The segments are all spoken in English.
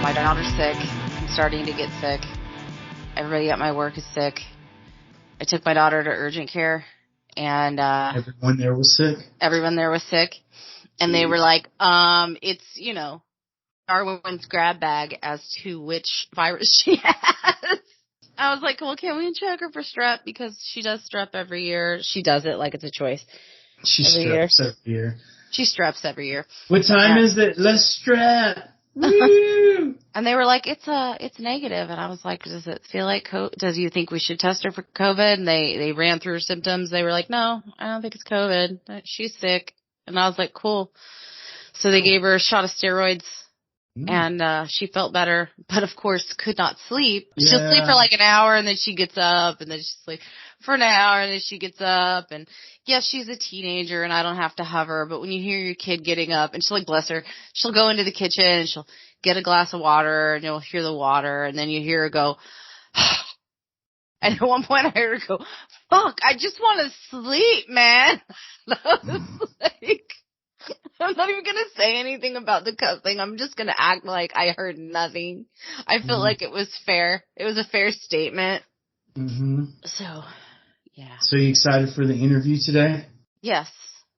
my daughter's sick. I'm starting to get sick. Everybody at my work is sick. I took my daughter to urgent care, and everyone there was sick. Everyone there was sick, and they were like, it's Darwin's grab bag as to which virus she has. I was like, well, can we check her for strep, because she does strep every year. She does it like it's a choice. She streps every year. She streps every year. What time is it? Let's strep. Woo! And they were like, it's negative. And I was like, does it feel like does you think we should test her for COVID? And they ran through her symptoms. They were like, no, I don't think it's COVID. She's sick. And I was like, cool. So they gave her a shot of steroids, and she felt better, but of course could not sleep. Yeah. She'll sleep for like an hour, and then she gets up, and then she sleeps for an hour, and then she gets up. And yes, she's a teenager, and I don't have to hover, but when you hear your kid getting up, and she'll, like, bless her, she'll go into the kitchen, and she'll get a glass of water, and you'll hear the water, and then you hear her go, and at one point I heard her go, fuck, I just want to sleep, man. I was like, I'm not even going to say anything about the cussing. I'm just going to act like I heard nothing. I felt like it was fair. It was a fair statement. Mm-hmm. So, yeah. So you excited for the interview today? Yes,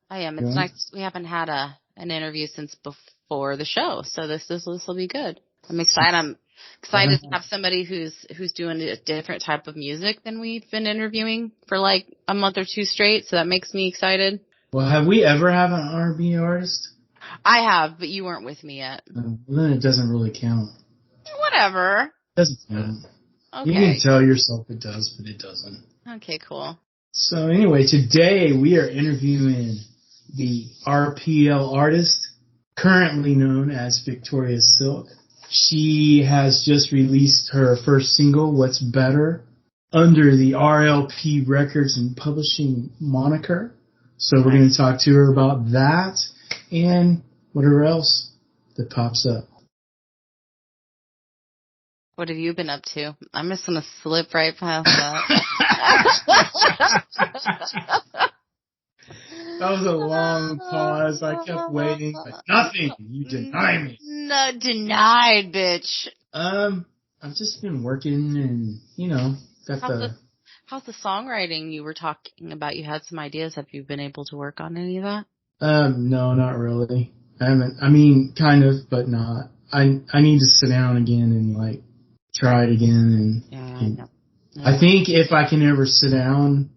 I am. It's nice. We haven't had an interview since before the show, so this will be good. I'm excited. I'm excited to have somebody who's doing a different type of music than we've been interviewing for like a month or two straight, so that makes me excited. Well, have we ever had an R&B artist? I have, but you weren't with me yet. Well, then it doesn't really count. Whatever. It doesn't count. Okay. You can tell yourself it does, but it doesn't. Okay, cool. So anyway, today we are interviewing the RPL artist, currently known as Viktoria Silk. She has just released her first single, What's Better, under the RLP Records and Publishing moniker. So we're going to talk to her about that and whatever else that pops up. What have you been up to? I'm just going to slip right past that. That was a long pause. I kept waiting, but nothing. You deny me. No, denied, bitch. I've just been working and, got How's the songwriting you were talking about? You had some ideas. Have you been able to work on any of that? No, not really. I haven't. I mean, kind of, but not. I need to sit down again and try it again. And I think if I can ever sit down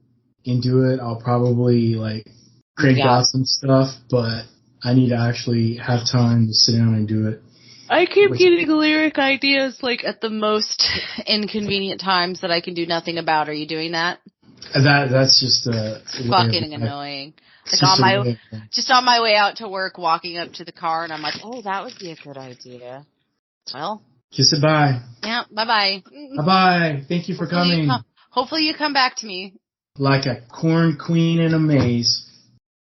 and do it, I'll probably crank out some stuff. But I need to actually have time to sit down and do it. I keep getting lyric ideas at the most inconvenient times that I can do nothing about. Are you doing that? That's just fucking annoying. Just on my way out to work, walking up to the car, and I'm like, oh, that would be a good idea. Well, kiss it bye. Yeah, bye-bye. Bye-bye. Thank you for coming. Hopefully you come back to me. Like a corn queen in a maze.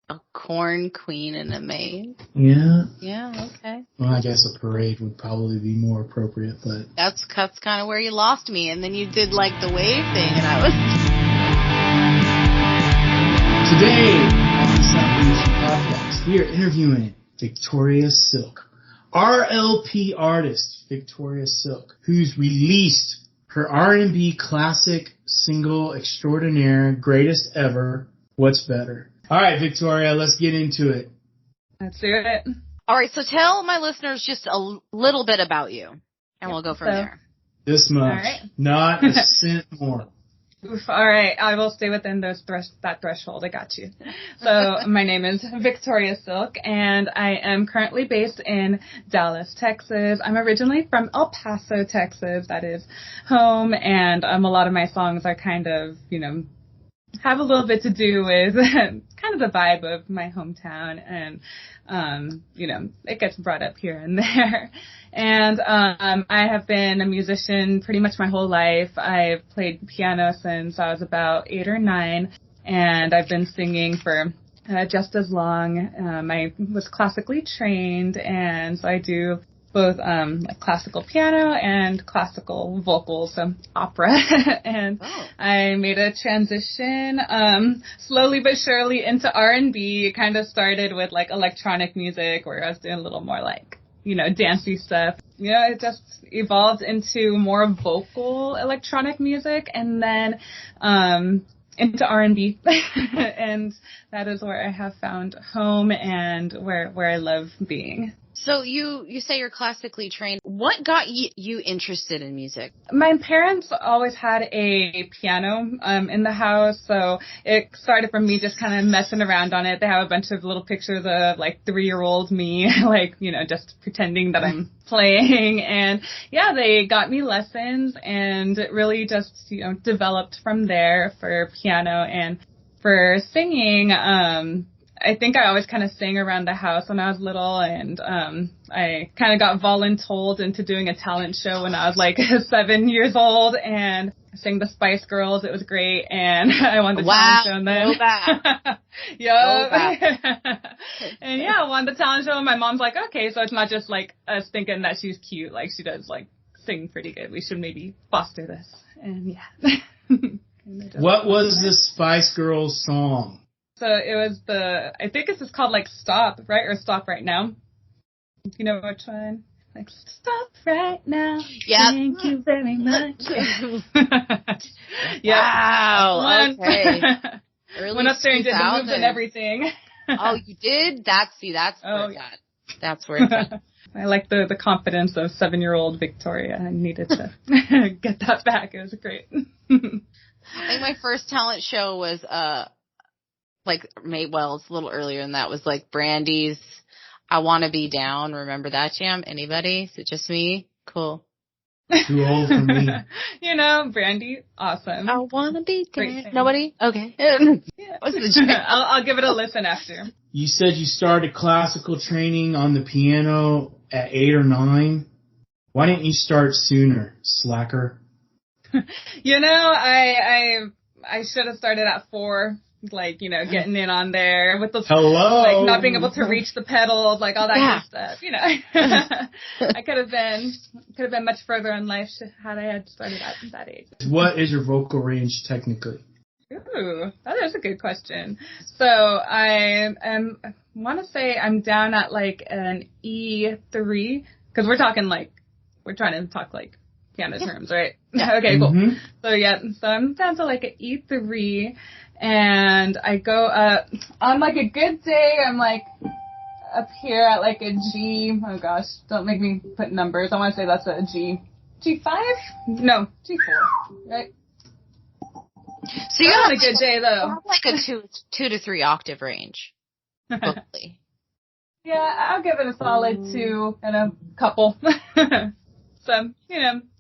A corn queen in a maze? Yeah. Yeah, okay. Well, I guess a parade would probably be more appropriate, but... That's kind of where you lost me, and then you did, the wave thing, and I was... Today, on the South Nation Podcast, we are interviewing Viktoria Silk, RLP artist Viktoria Silk, who's released her R&B classic single extraordinaire, greatest ever, What's Better. All right, Viktoria, let's get into it. Let's do it. All right, so tell my listeners just a little bit about you, and we'll go from there. This much. All right. Not a cent more. Oof, all right, I will stay within that threshold. I got you. So my name is Viktoria Silk, and I am currently based in Dallas, Texas. I'm originally from El Paso, Texas. That is home, and a lot of my songs are kind of, have a little bit to do with kind of the vibe of my hometown, and it gets brought up here and there. And I have been a musician pretty much my whole life. I've played piano since I was about 8 or 9, and I've been singing for just as long. I was classically trained, and so I do both classical piano and classical vocals, so opera. And I made a transition slowly but surely into R&B. It kind of started with electronic music, where I was doing a little more dancey stuff. It just evolved into more vocal electronic music, and then into R&B. And that is where I have found home and where I love being. So you say you're classically trained. What got you interested in music? My parents always had a piano in the house, so it started from me just kind of messing around on it. They have a bunch of little pictures of like 3-year-old me, like, just pretending that I'm playing. And yeah, they got me lessons, and it really just, developed from there for piano. And for singing, I think I always kind of sang around the house when I was little, and I kind of got voluntold into doing a talent show when I was like 7 years old, and I sang the Spice Girls. It was great, and I won the talent show. And then, go back. And yeah, I won the talent show, and my mom's like, okay, so it's not just like us thinking that she's cute, like she does like sing pretty good. We should maybe foster this. And yeah. What was the Spice Girls song? So it was I think it's just called like Stop, right? Or Stop Right Now. You know which one? Like, stop right now. Yeah. Thank you very much. Wow. Okay. Early Went up there and did the moves and everything. Oh, you did? That's where it's at. That's where it's at. I like the confidence of 7-year-old Victoria. I needed to get that back. It was great. I think my first talent show was it's a little earlier than that, was like Brandy's I Wanna Be Down. Remember that jam? Anybody? Is it just me? Cool. Too old for me. Brandy, awesome. I wanna be Great. Nobody? Okay. Yeah. What's the jam? I'll give it a listen after. You said you started classical training on the piano at 8 or 9. Why didn't you start sooner, slacker? I should have started at 4. Like, getting in on there with those, Hello, not being able to reach the pedals, like all that kind of stuff, I could have been much further in life had I had started at that age. What is your vocal range technically? Ooh, that is a good question. So I want to say I'm down at like an E3, because we're trying to talk like piano terms, right? Okay, cool. Mm-hmm. So I'm down to like an E3. And I go up on like a good day. I'm like up here at like a G. Oh gosh, don't make me put numbers. I want to say that's a G. G5? No, G4. Right. So you're on a good day though. Like a 2 to 3 octave range. Hopefully. Yeah, I'll give it a solid 2 and a couple. So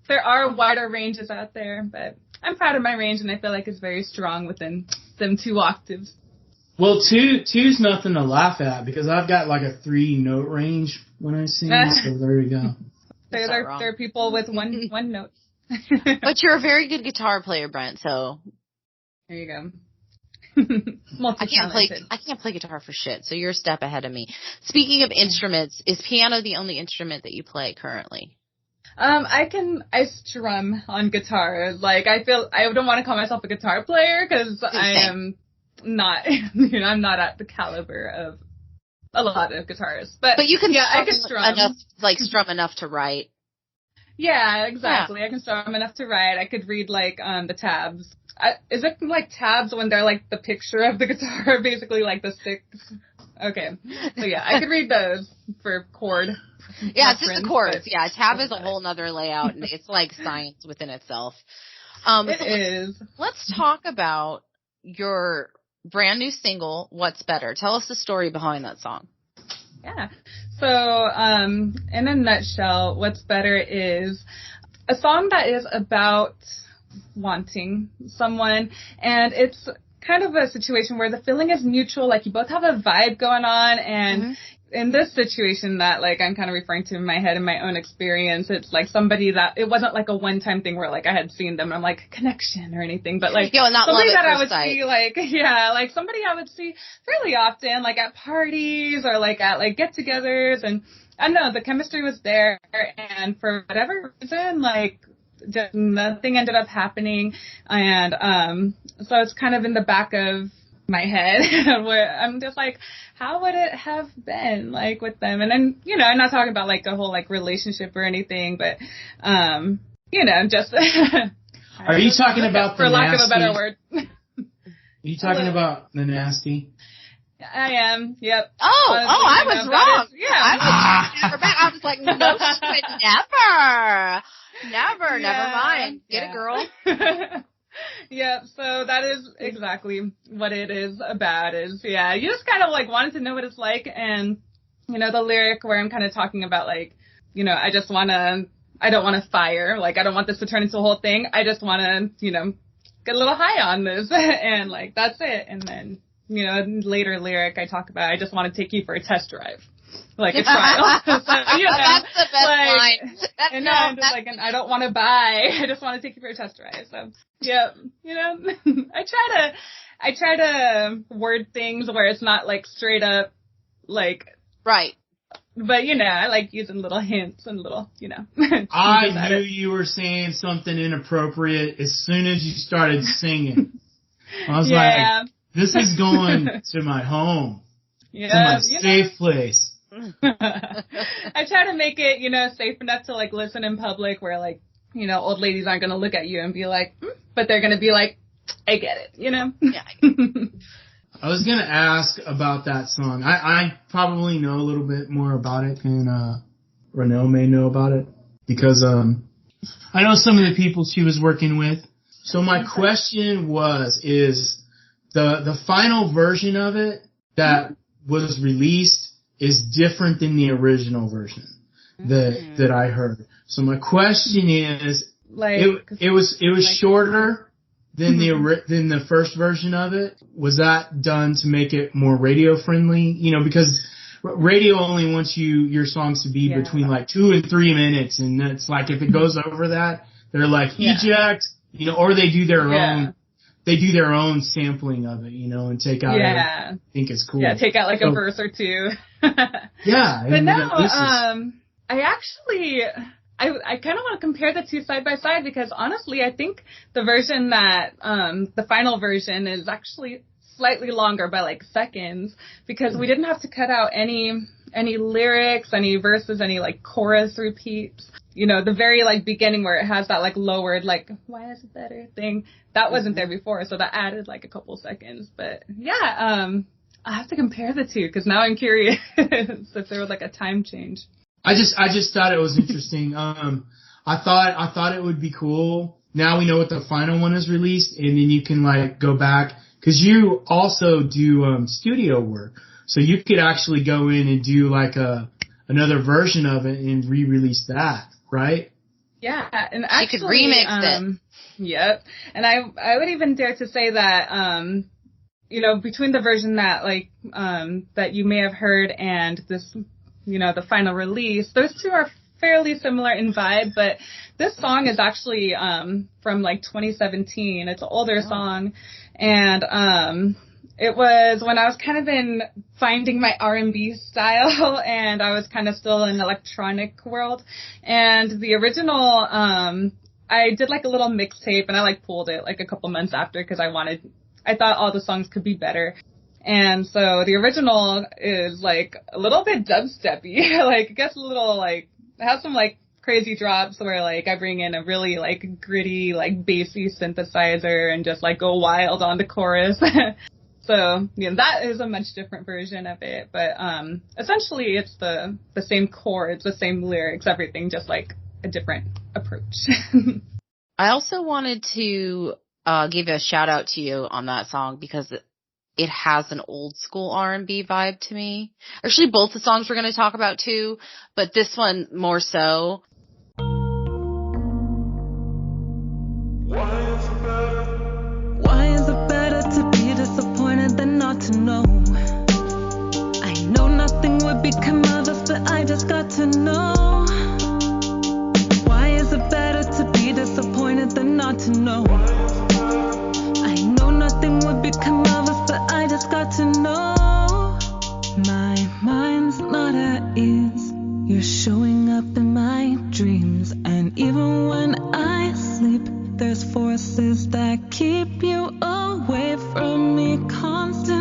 there are wider ranges out there, but I'm proud of my range, and I feel like it's very strong within them 2 octaves. Well, two's nothing to laugh at, because I've got like a 3-note range when I sing, so there you go. There are people with one note. But you're a very good guitar player, Brent, so. There you go. I can't play guitar for shit, so you're a step ahead of me. Speaking of instruments, is piano the only instrument that you play currently? I strum on guitar. Like, I don't want to call myself a guitar player, because I am not, I'm not at the caliber of a lot of guitarists. But you can, I can strum enough, strum enough to write. Yeah, exactly. Yeah. I can strum enough to write. I could read like the tabs. Is it like tabs when they're like the picture of the guitar, basically like the sticks? Okay, so yeah, I could read those for chord. Yeah, it's just the chords. Yeah, tab is a whole nother layout, and it's like science within itself. It is. Let's talk about your brand new single, What's Better. Tell us the story behind that song. Yeah. So, in a nutshell, What's Better is a song that is about wanting someone, and it's kind of a situation where the feeling is mutual, like you both have a vibe going on, and in this situation that like I'm kind of referring to in my head in my own experience, it's like somebody that it wasn't like a one-time thing where like I had seen them and I'm like connection or anything, but like somebody that I would see like somebody I would see fairly often, like at parties or like at like get-togethers, and I don't know, the chemistry was there, and for whatever reason, like just nothing ended up happening, and so it's kind of in the back of my head where I'm just like, how would it have been like with them? And then, you know, I'm not talking about like a whole like relationship or anything, but, you know, just. Are you talking about the for lack nasty? of a better word? Are you talking about the nasty? I am. Yep. Oh, I was wrong. Yeah. I was like, no, never. Never mind. Get it, girl. Yeah, so that is exactly what it is about is, yeah, you just kind of like wanted to know what it's like. And, you know, the lyric where I'm kind of talking about like, you know, I don't want to fire. Like, I don't want this to turn into a whole thing. I just want to, you know, get a little high on this. And like, that's it. And then, you know, later lyric I talk about, I just want to take you for a test drive. Like a trial. So, you know, that's the best line. And I'm just like, and I don't want to buy. I just want to take you for a test drive. So, yeah, you know, I try to word things where it's not like straight up, like. Right. But, you know, I like using little hints and little, you know. I knew you were saying something inappropriate as soon as you started singing. I was like, this is going to my home. Yeah, to my safe place. I try to make it, you know, safe enough to like listen in public where like, you know, old ladies aren't going to look at you and be like, but they're going to be like, I get it, you know? Yeah. I was going to ask about that song. I probably know a little bit more about it than Renelle may know about it because I know some of the people she was working with. So my question is the final version of it that was released is different than the original version that I heard. So my question is, like, it was like, shorter than the first version of it. Was that done to make it more radio friendly? You know, because radio only wants your songs to be between like 2 and 3 minutes, and it's like if it goes over that, they're like eject, you know, or they do their own. They do their own sampling of it, you know, and take out I think it's cool. Yeah, take out like a verse or two. Yeah. But no, I actually, I kind of want to compare the two side by side because honestly, I think the version that, the final version is actually slightly longer by like seconds because we didn't have to cut out any lyrics, any verses, any like chorus repeats. You know, the very like beginning where it has that like lowered like why is it better thing that wasn't there before, so that added like a couple seconds. But yeah, I have to compare the two because now I'm curious if there was like a time change. I just thought it was interesting. I thought it would be cool. Now we know what the final one is released, and then you can like go back because you also do studio work, so you could actually go in and do like another version of it and re-release that. Right? Yeah, and actually, you could remix it. Yep, and I would even dare to say that you know, between the version that like that you may have heard and this, you know, the final release, those two are fairly similar in vibe, but this song is actually from like 2017. It's an older song, and it was when I was kind of in finding my R&B style and I was kind of still in the electronic world. And the original, I did like a little mixtape and I like pulled it like a couple months after because I thought all the songs could be better. And so the original is like a little bit dubsteppy, like it gets a little like, it has some like crazy drops where like I bring in a really like gritty, like bassy synthesizer and just like go wild on the chorus. So, you know, that is a much different version of it, but essentially it's the same chords, the same lyrics, everything, just like a different approach. I also wanted to give a shout out to you on that song because it has an old school R&B vibe to me. Actually, both the songs we're going to talk about too, but this one more so. To know I know nothing would become of us, but I just got to know. Why is it better to be disappointed than not to know? I know nothing would become of us, but I just got to know. My mind's not at ease. You're showing up in my dreams, and even when I sleep, there's forces that keep you away from me constantly.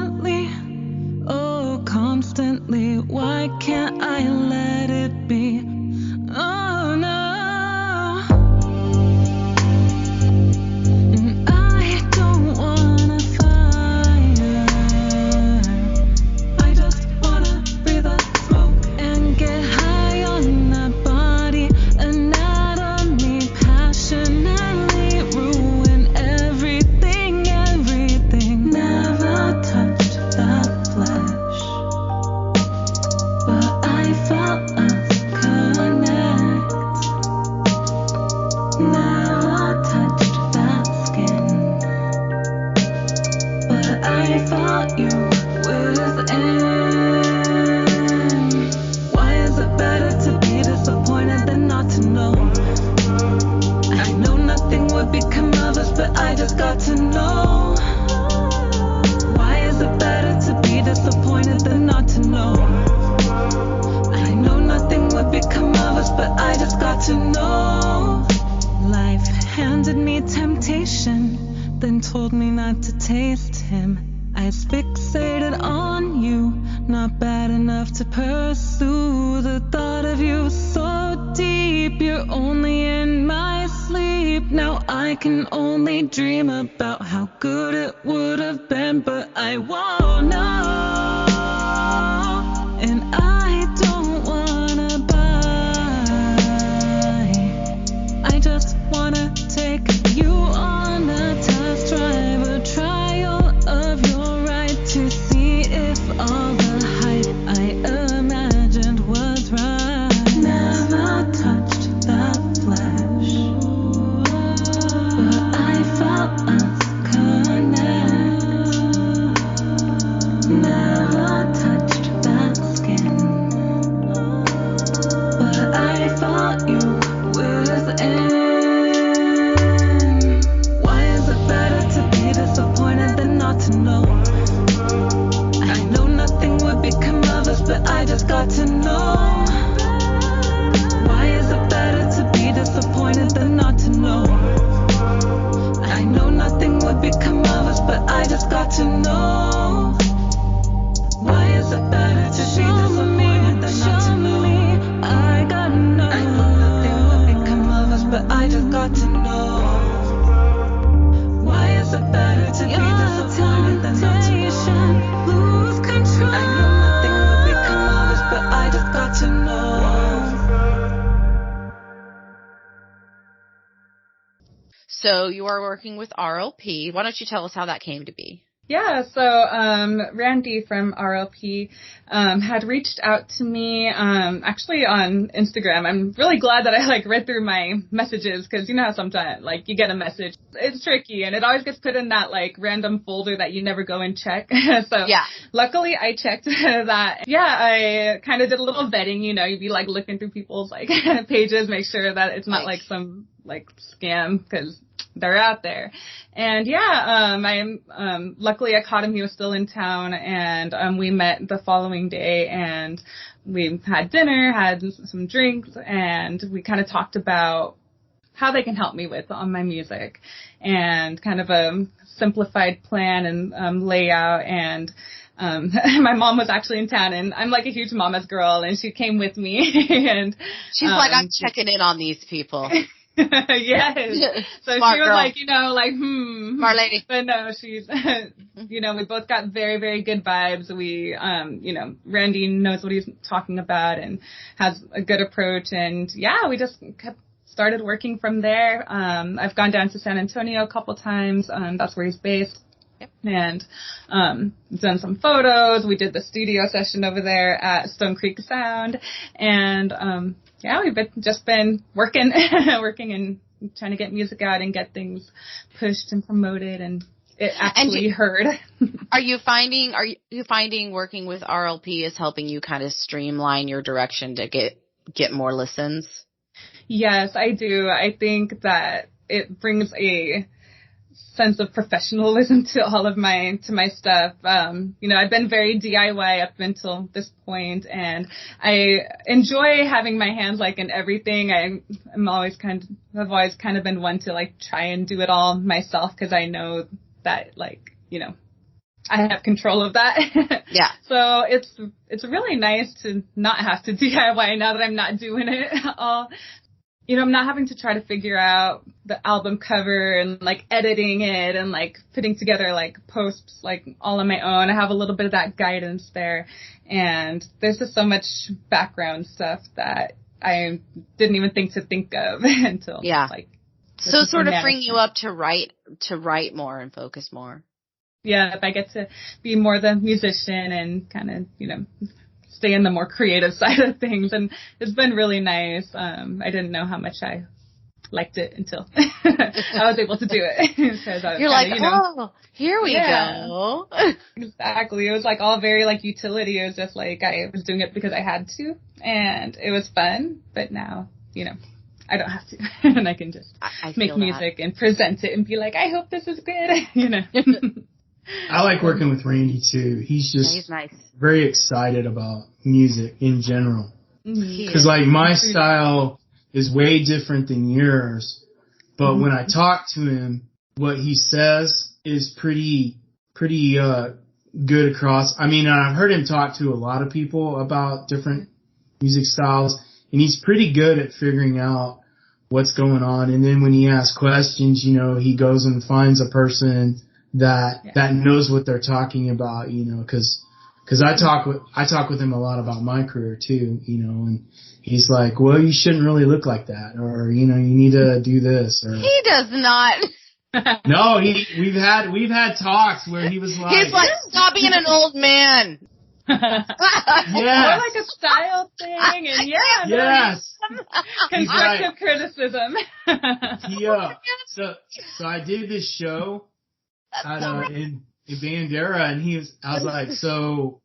then told me not to taste him. I was fixated on you, not bad enough to pursue. The thought of you so deep, you're only in my sleep. Now I can only dream about how good it would have been, but I won't know, and I don't wanna buy. I just wanna take you on a test drive, a trial of your right to see if all the hype I imagined was right. Never touched that flesh, but I felt us connect. Never touched that skin, but I felt you within. Why is it better to be disappointed than not to know? I know nothing would become of us, but I just got to know. Why is it better to be disappointed than not to know? I know nothing would become of us, but I just got to know. Why is it better to be disappointed than not to know? I gotta know. I know nothing would become of us, but I just got to know. Why is it better to be disappointed than not to know? Lose control. I know nothing would become of us, but I just got to know. So you are working with RLP. Why don't you tell us how that came to be? Yeah, so Randy from RLP had reached out to me actually on Instagram. I'm really glad that I read through my messages, because you know how sometimes you get a message, it's tricky and it always gets put in that random folder that you never go and check. So Yeah. Luckily I checked that. Yeah, I kind of did a little vetting, you'd be looking through people's pages, make sure that it's not some scam, because they're out there. And yeah, luckily I caught him. He was still in town, and we met the following day, and we had dinner, had some drinks, and we kind of talked about how they can help me with on my music, and kind of a simplified plan and layout. And my mom was actually in town, and I'm a huge mama's girl, and she came with me. And she's I'm checking in on these people. Yes. So Smart she was girl. Smart lady. But no, she's, we both got very, very good vibes. We, Randy knows what he's talking about and has a good approach. And yeah, we just started working from there. I've gone down to San Antonio a couple times. That's where he's based. Yep. And done some photos. We did the studio session over there at Stone Creek Sound. And yeah, we've just been working and trying to get music out and get things pushed and promoted, and it actually heard. Are you finding working with RLP is helping you kind of streamline your direction to get more listens? Yes, I do. I think that it brings a sense of professionalism to all of my stuff. I've been very DIY up until this point, and I enjoy having my hands in everything. I've always kind of been one to try and do it all myself, because I know that I have control of that. Yeah. So it's really nice to not have to DIY now that I'm not doing it all. I'm not having to try to figure out the album cover and editing it and putting together posts all on my own. I have a little bit of that guidance there, and there's just so much background stuff that I didn't even think of until so sort of freeing you up to write more and focus more. Yeah, if I get to be more the musician and kind of stay in the more creative side of things, and it's been really nice. I didn't know how much I liked it until I was able to do it. You're here we go. Exactly. It was all very utility. It was just I was doing it because I had to, and it was fun. But now, I don't have to, and I can just make music and present it and be I hope this is good. I like working with Randy too. He's nice. Very excited about music in general. Because my style is way different than yours, but when I talk to him, what he says is pretty good across. I mean, I've heard him talk to a lot of people about different music styles, and he's pretty good at figuring out what's going on. And then when he asks questions, you know, he goes and finds a person that knows what they're talking about, you know, because I talk with him a lot about my career too, you know, and he's like, well, you shouldn't really look like that, or, you know, you need to do this, or He does not. no, we've had talks where he was like, He's like, stop being an old man. yeah, More like a style thing, and yes, constructive criticism. So I did this show in Bandera, and I was like, so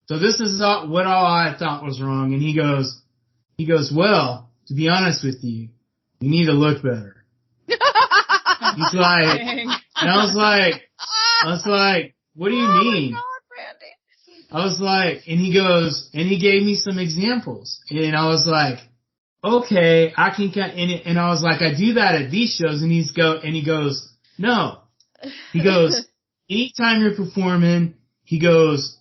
this is what all I thought was wrong, and he goes, well, to be honest with you, you need to look better. He's like, and I was like, what do you mean? Oh my God, Randy. I was like, and he goes, and he gave me some examples, and I was like, okay, I can and I was like, I do that at these shows, and he goes, no. He goes, anytime you're performing, he goes,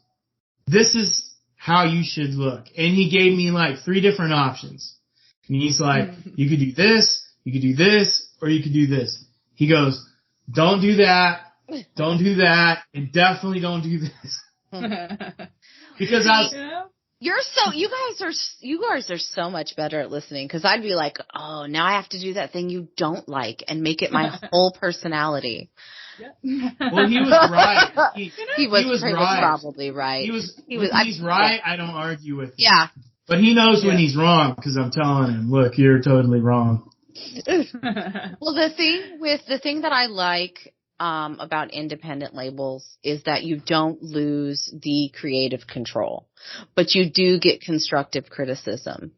this is how you should look. And he gave me like 3 different options. And he's like, you could do this, or you could do this. He goes, don't do that, and definitely don't do this. Because you guys are so much better at listening, because I'd be like, oh, now I have to do that thing you don't like and make it my whole personality. Well, he was right. He was probably right. He's right. I don't argue with him. Yeah. But he knows when he's wrong, because I'm telling him, look, you're totally wrong. Well, the thing that I like about independent labels is that you don't lose the creative control, but you do get constructive criticism.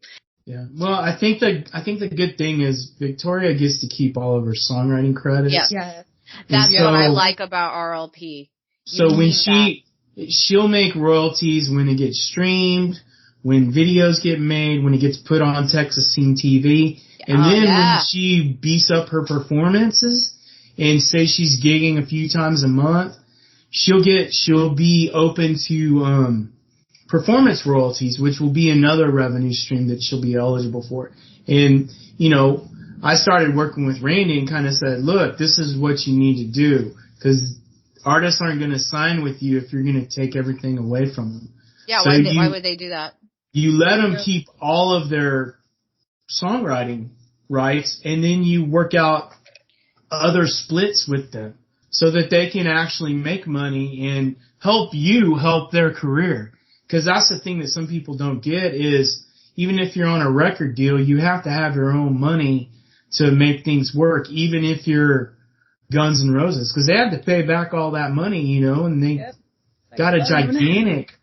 Yeah. Well, I think the good thing is Victoria gets to keep all of her songwriting credits. Yeah. That's what I like about RLP. So when she'll make royalties when it gets streamed, when videos get made, when it gets put on Texas Scene TV, and then when she beefs up her performances and say she's gigging a few times a month, she'll be open to performance royalties, which will be another revenue stream that she'll be eligible for. And, you know, I started working with Randy and kind of said, look, this is what you need to do, because artists aren't going to sign with you if you're going to take everything away from them. Yeah, so why would they do that? You let them keep all of their songwriting rights, and then you work out other splits with them so that they can actually make money and help their career. Because that's the thing that some people don't get is, even if you're on a record deal, you have to have your own money to make things work, even if you're Guns N' Roses, because they have to pay back all that money, you know, and they got a gigantic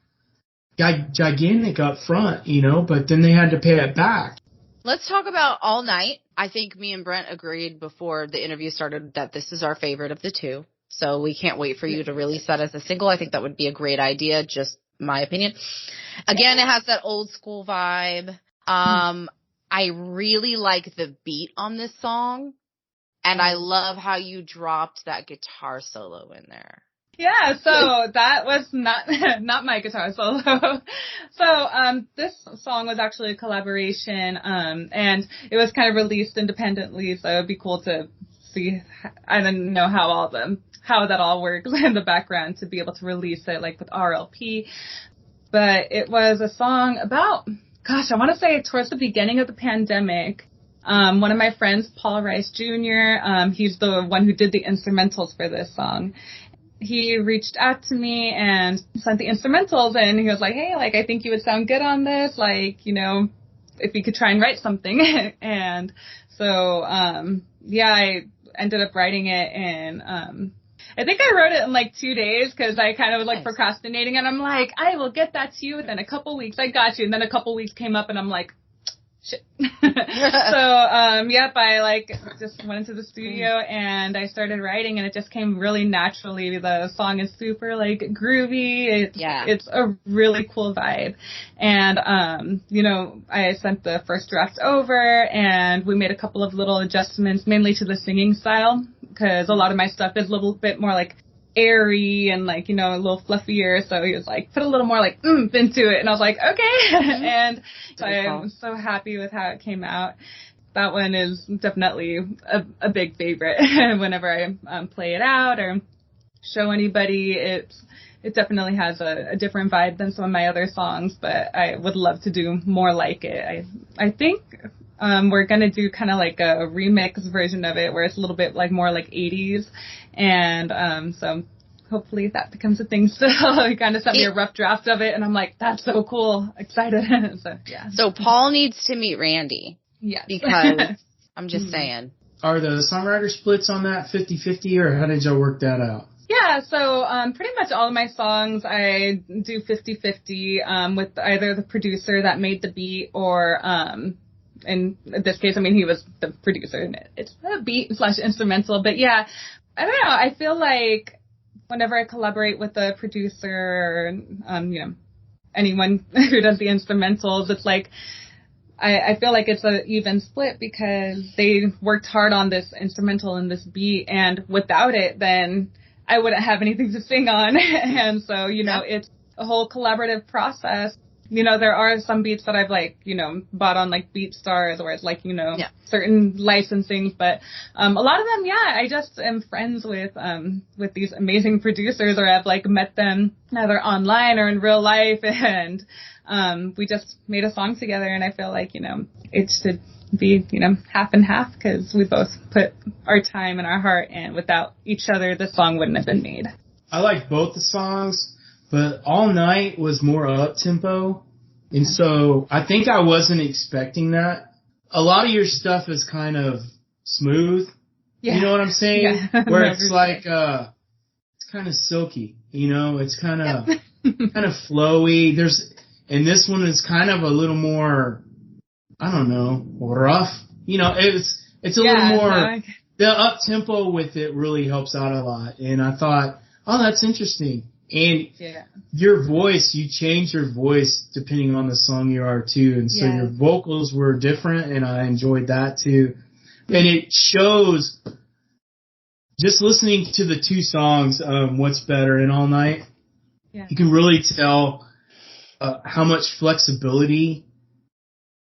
up front, you know, but then they had to pay it back. Let's talk about All Night. I think me and Brent agreed before the interview started that this is our favorite of the 2. So we can't wait for you to release that as a single. I think that would be a great idea, just my opinion. Again, it has that old school vibe. I really like the beat on this song, and I love how you dropped that guitar solo in there. Yeah, so that was not my guitar solo. So this song was actually a collaboration, and it was kind of released independently, so it'd be cool to see. I don't know how that all works in the background to be able to release it like with RLP. But it was a song about, I want to say towards the beginning of the pandemic. One of my friends, Paul Rice Jr., he's the one who did the instrumentals for this song. He reached out to me and sent the instrumentals, and he was like, hey, like, I think you would sound good on this, like, you know, if you could try and write something. And so, I ended up writing it, and I think I wrote it in like 2 days because I kind of was like procrastinating, and I'm like, I will get that to you within a couple weeks. I got you. And then a couple weeks came up, and I'm like, shit. So, I like just went into the studio and I started writing, and it just came really naturally. The song is super like groovy. It's a really cool vibe. And, I sent the first draft over, and we made a couple of little adjustments, mainly to the singing style. because a lot of my stuff is a little bit more like airy and like, you know, a little fluffier. So he was like, put a little more like into it. And I was like, okay. And so I'm so happy with how it came out. That one is definitely a big favorite. Whenever I play it out or show anybody, it definitely has a different vibe than some of my other songs, but I would love to do more like it. I think we're going to do kind of like a remix version of it where it's a little bit like more like 80s. And so hopefully that becomes a thing still. He kind of sent me a rough draft of it, and I'm like, that's so cool. Excited. So, yeah. So Paul needs to meet Randy. Yes. Because I'm just saying. Are the songwriter splits on that 50-50, or how did y'all work that out? Yeah, so pretty much all of my songs I do 50-50 with either the producer that made the beat or in this case, I mean, he was the producer and it's a beat / instrumental. But yeah, I don't know. I feel like whenever I collaborate with a producer, you know, anyone who does the instrumentals, it's like, I feel like it's an even split because they worked hard on this instrumental and this beat, and without it, then I wouldn't have anything to sing on. And so, you know, it's a whole collaborative process. You know, there are some beats that I've like, you know, bought on like BeatStars where it's like, you know, certain licensing, but a lot of them, I just am friends with these amazing producers, or I've like met them either online or in real life, and we just made a song together, and I feel like, you know, it should be, you know, half and half because we both put our time and our heart, and without each other, the song wouldn't have been made. I like both the songs, but All Night was more up-tempo, and so I think I wasn't expecting that. A lot of your stuff is kind of smooth, you know what I'm saying? Yeah. Where it's like, it's kind of silky, you know, it's kind of, kind of flowy. And this one is kind of a little more, I don't know, rough. You know, it's a little more, the up-tempo with it really helps out a lot. And I thought, oh, that's interesting. And your voice, you change your voice depending on the song you are too. And so your vocals were different, and I enjoyed that too. And it shows, just listening to the two songs, What's Better and All Night, you can really tell how much flexibility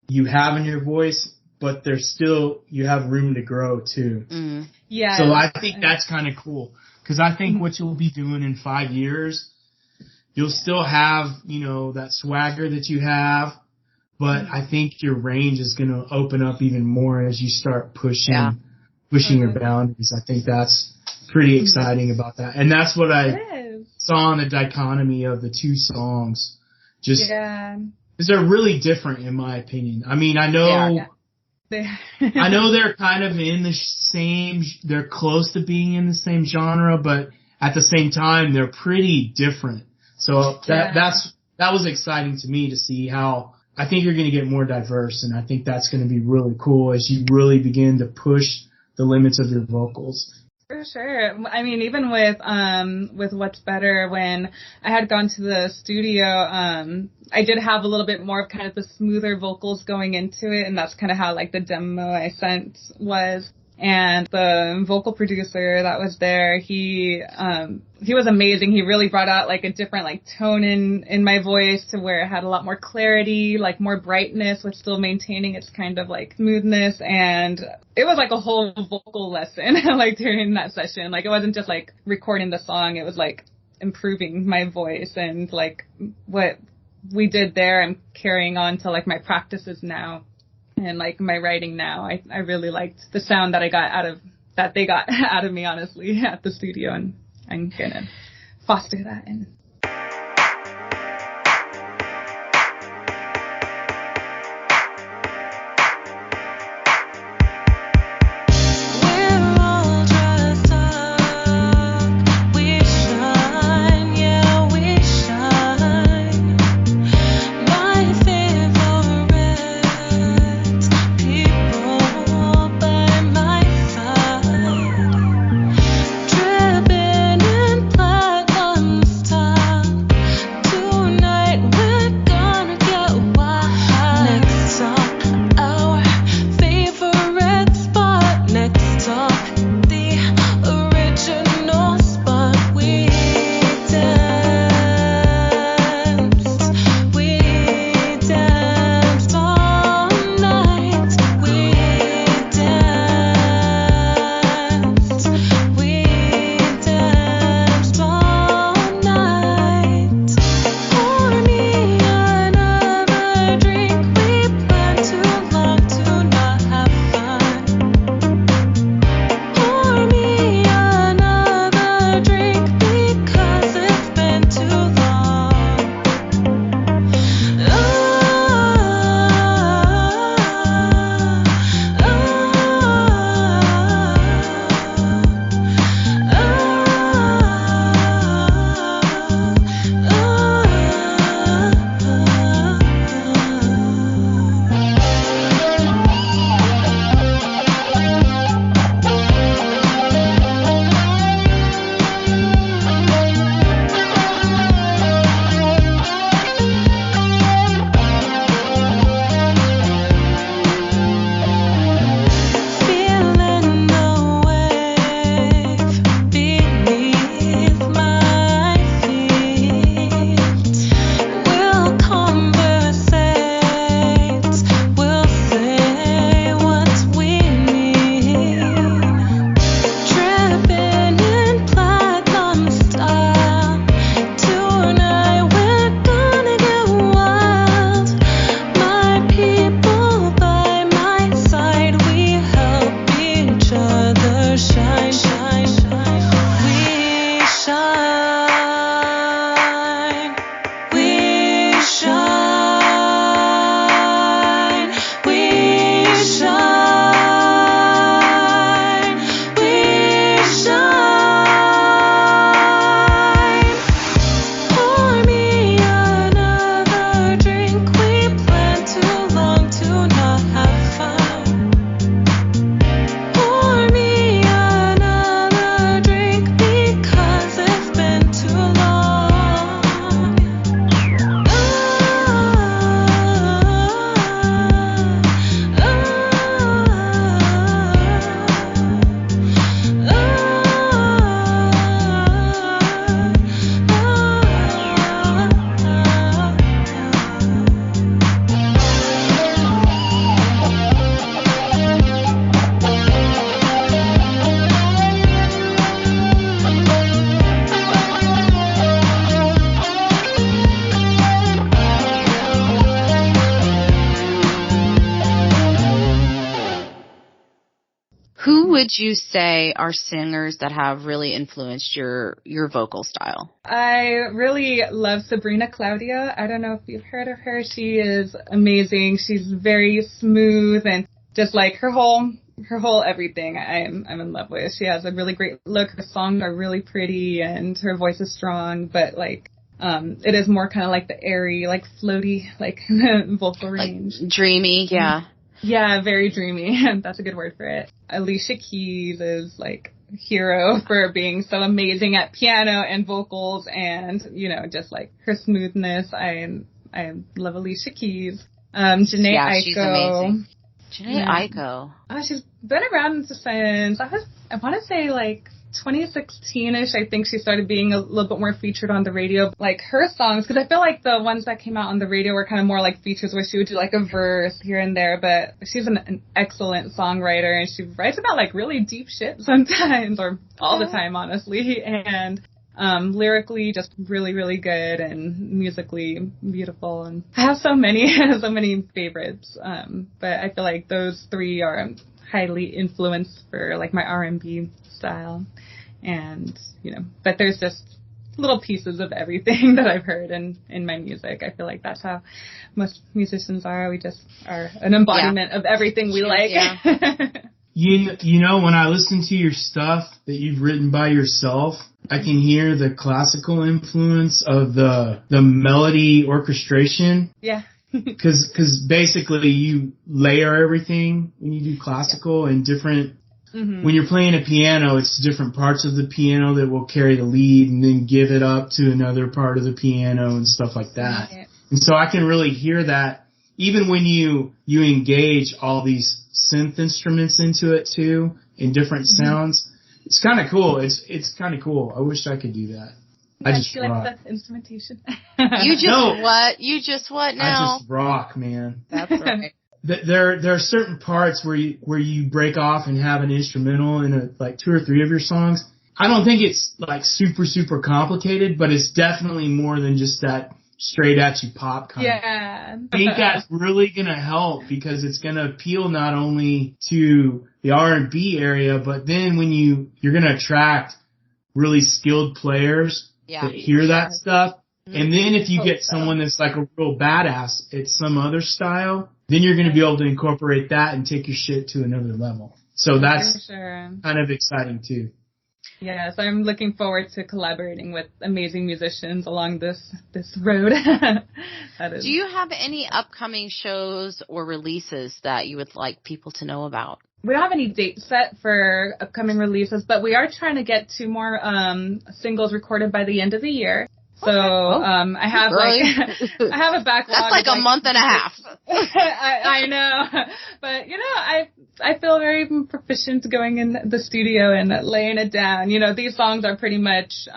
you have in your voice, but there's still, you have room to grow too. Mm. Yeah. So I think that's kind of cool, because I think what you'll be doing in 5 years, you'll still have, you know, that swagger that you have, but I think your range is going to open up even more as you start pushing your boundaries. I think that's pretty exciting about that. And that's what I saw in the dichotomy of the two songs. Just, because they're really different in my opinion. I mean, I know, I know they're kind of in the same, they're close to being in the same genre, but at the same time, they're pretty different. So that was exciting to me to see how, I think you're going to get more diverse, and I think that's going to be really cool as you really begin to push the limits of your vocals. For sure. I mean, even with What's Better, when I had gone to the studio, I did have a little bit more of kind of the smoother vocals going into it, and that's kind of how like the demo I sent was. And the vocal producer that was there, he was amazing. He really brought out like a different like tone in my voice to where it had a lot more clarity, like more brightness, with still maintaining its kind of like smoothness. And it was like a whole vocal lesson, like during that session. Like it wasn't just like recording the song. It was like improving my voice, and like what we did there, I'm carrying on to like my practices now. And like my writing now, I really liked the sound that they got out of me, honestly, at the studio, and I'm gonna foster that and Dripping in platinum style. Who would you say are singers that have really influenced your vocal style? I really love Sabrina Claudia. I don't know if you've heard of her. She is amazing. She's very smooth and just like her whole everything I'm in love with. She has a really great look. Her songs are really pretty and her voice is strong, but like it is more kind of like the airy, like floaty, like vocal range. Like dreamy, yeah. Yeah, very dreamy. That's a good word for it. Alicia Keys is like a hero for being so amazing at piano and vocals and, you know, just like her smoothness. I love Alicia Keys. Janae Aiko. She's amazing. Janae Aiko. Oh, she's been around since I want to say like 2016-ish, I think she started being a little bit more featured on the radio. Like her songs, because I feel like the ones that came out on the radio were kind of more like features where she would do like a verse here and there, but she's an excellent songwriter and she writes about like really deep shit sometimes, or all the time, honestly. And lyrically just really, really good and musically beautiful. And I have so many favorites. But I feel like those three are highly influenced for like my R&B style. And, you know, but there's just little pieces of everything that I've heard in my music. I feel like that's how most musicians are. We just are an embodiment of everything we like. Yeah. You know, when I listen to your stuff that you've written by yourself, I can hear the classical influence of the melody orchestration. Yeah. Because basically you layer everything when you do classical and different. Mm-hmm. When you're playing a piano, it's different parts of the piano that will carry the lead and then give it up to another part of the piano and stuff like that. Yeah. And so I can really hear that even when you engage all these synth instruments into it too in different sounds. It's kind of cool. It's kind of cool. I wish I could do that. I just rock. Like the instrumentation. You just what? You just what now? I just rock, man. That's right. There are certain parts where you break off and have an instrumental in like 2 or 3 of your songs. I don't think it's like super complicated, but it's definitely more than just that straight at you pop kind of. I think that's really gonna help because it's gonna appeal not only to the R&B area, but then when you're gonna attract really skilled players that hear that stuff. And then if you get someone that's like a real badass at some other style, then you're going to be able to incorporate that and take your shit to another level. So that's kind of exciting too. Yes, I'm looking forward to collaborating with amazing musicians along this road. Do you have any upcoming shows or releases that you would like people to know about? We don't have any dates set for upcoming releases, but we are trying to get 2 more singles recorded by the end of the year. So, I have I have a backlog. That's like a month and a half. I know. But, you know, I feel very proficient going in the studio and laying it down. You know, these songs are pretty much,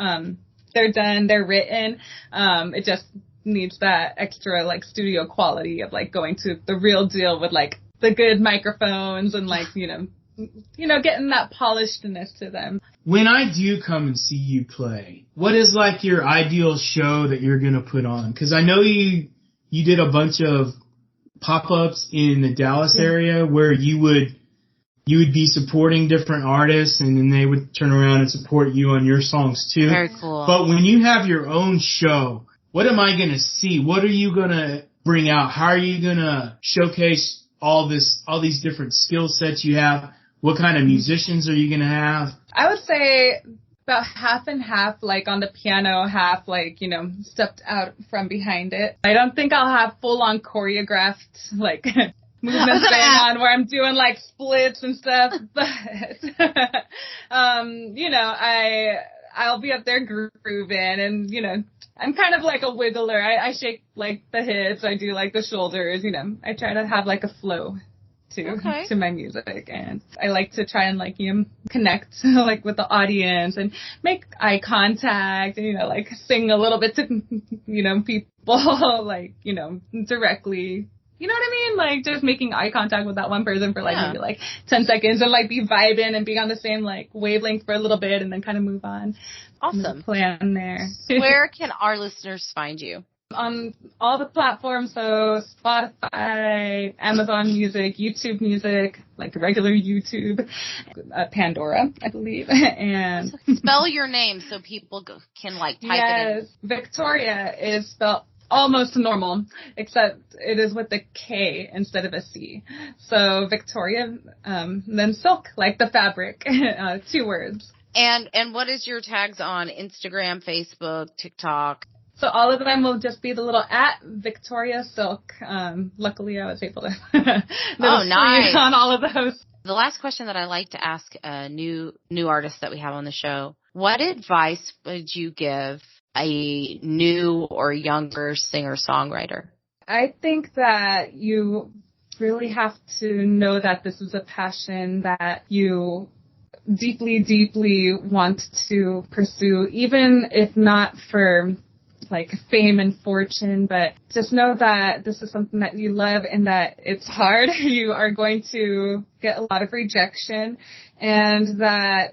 they're done, they're written. It just needs that extra, like, studio quality of, like, going to the real deal with, like, the good microphones and, like, you know, getting that polishedness to them. When I do come and see you play, what is like your ideal show that you're going to put on? Because I know you did a bunch of pop-ups in the Dallas area where you would be supporting different artists and then they would turn around and support you on your songs too. Very cool. But when you have your own show, what am I going to see? What are you going to bring out? How are you going to showcase all these different skill sets you have? What kind of musicians are you going to have? I would say about half and half, like on the piano, half like, you know, stepped out from behind it. I don't think I'll have full-on choreographed, like, movements going on where I'm doing like splits and stuff, but, you know, I'll be up there grooving and, you know, I'm kind of like a wiggler. I shake like the hips. I do like the shoulders, you know, I try to have like a flow to my music, and I like to try and like, you know, connect like with the audience and make eye contact and, you know, like sing a little bit to, you know, people like, you know, directly. You know what I mean? Like just making eye contact with that one person for like maybe like 10 seconds and like be vibing and being on the same like wavelength for a little bit and then kind of move on. Awesome. Plan there. Where can our listeners find you? on all the platforms, so Spotify, Amazon Music, YouTube Music, like regular YouTube, Pandora, I believe, and spell your name so people can like type it in. Yes, Victoria is spelled almost normal, except it is with a K instead of a C. So Victoria, then Silk, like the fabric, 2 words. And what is your tags on Instagram, Facebook, TikTok? So all of them will just be the little @Viktoria Silk. Luckily, I was able to. Nice. On all of those. The last question that I like to ask new artists that we have on the show: what advice would you give a new or younger singer-songwriter? I think that you really have to know that this is a passion that you deeply, deeply want to pursue, even if not for like fame and fortune, but just know that this is something that you love and that it's hard. You are going to get a lot of rejection, and that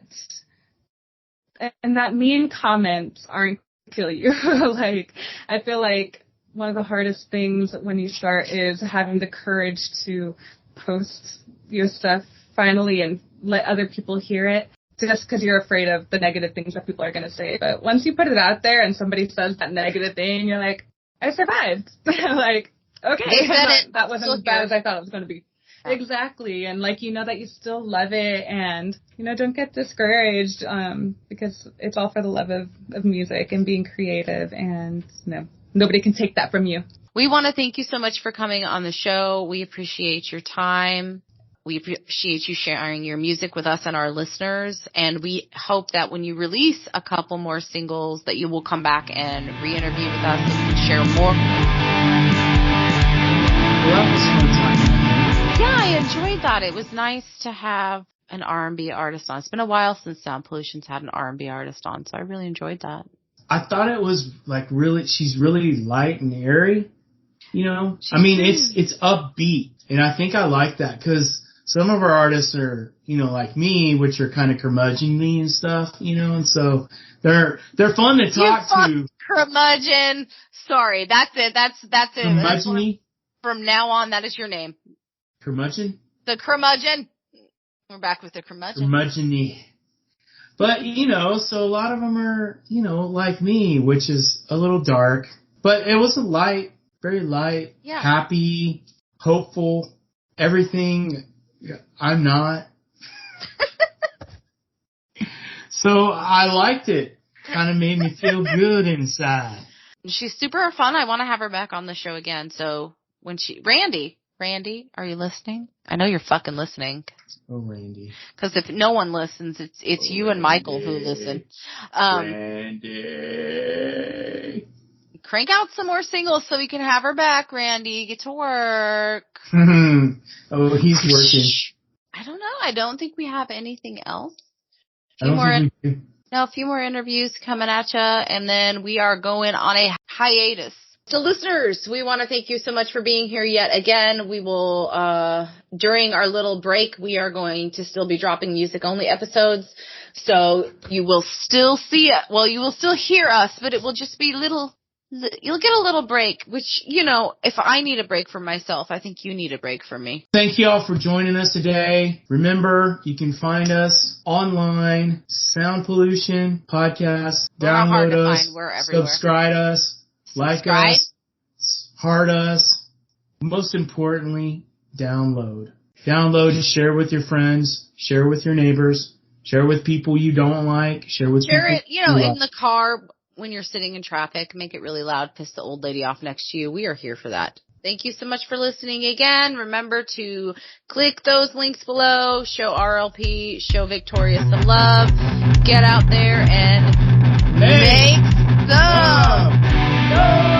mean comments aren't kill you. Like, I feel like one of the hardest things when you start is having the courage to post your stuff finally and let other people hear it, just because you're afraid of the negative things that people are going to say. But once you put it out there and somebody says that negative thing, you're like, I survived. Like, okay, that wasn't as bad as I thought it was going to be. Exactly. And like, you know that you still love it, and, you know, don't get discouraged, because it's all for the love of music and being creative, and, you know, nobody can take that from you. We want to thank you so much for coming on the show. We appreciate your time. We appreciate you sharing your music with us and our listeners, and we hope that when you release a couple more singles that you will come back and re-interview with us and share more. Well, that was a fun time. Yeah, I enjoyed that. It was nice to have an R&B artist on. It's been a while since Sound Pollution's had an R&B artist on, so I really enjoyed that. I thought it was like she's really light and airy, you know? I mean, it's upbeat, and I think I like that because some of our artists are, you know, like me, which are kind of curmudgeon-y and stuff, you know, and so they're fun to talk to. Curmudgeon. Sorry, that's it. That's it. Curmudgeon-y? From now on, that is your name. Curmudgeon? The curmudgeon. We're back with the curmudgeon. Curmudgeon-y. But, you know, so a lot of them are, you know, like me, which is a little dark. But it was light, very light, happy, hopeful, everything I'm not. So I liked it. Kind of made me feel good inside. She's super fun. I want to have her back on the show again. So when Randy, are you listening? I know you're fucking listening. Oh, Randy. Because if no one listens, it's you and Michael who listen. Randy. Crank out some more singles so we can have her back, Randy. Get to work. Oh, he's working. I don't know. I don't think we have anything else. A few more interviews coming at you, and then we are going on a hiatus. So listeners, we want to thank you so much for being here yet again. We will, during our little break, we are going to still be dropping music-only episodes. So you will still you will still hear us, but it will just be you'll get a little break, which, you know, if I need a break for myself, I think you need a break from me. Thank you all for joining us today. Remember, you can find us online, Sound Pollution Podcast. Download us, subscribe us, like us, heart us. Most importantly, download. Download and share with your friends, share with your neighbors, share with people you don't like, share it, you know, in the car. When you're sitting in traffic, make it really loud, piss the old lady off next to you. We are here for that. Thank you so much for listening again. Remember to click those links below, show RLP, show Victoria some love, get out there and make some.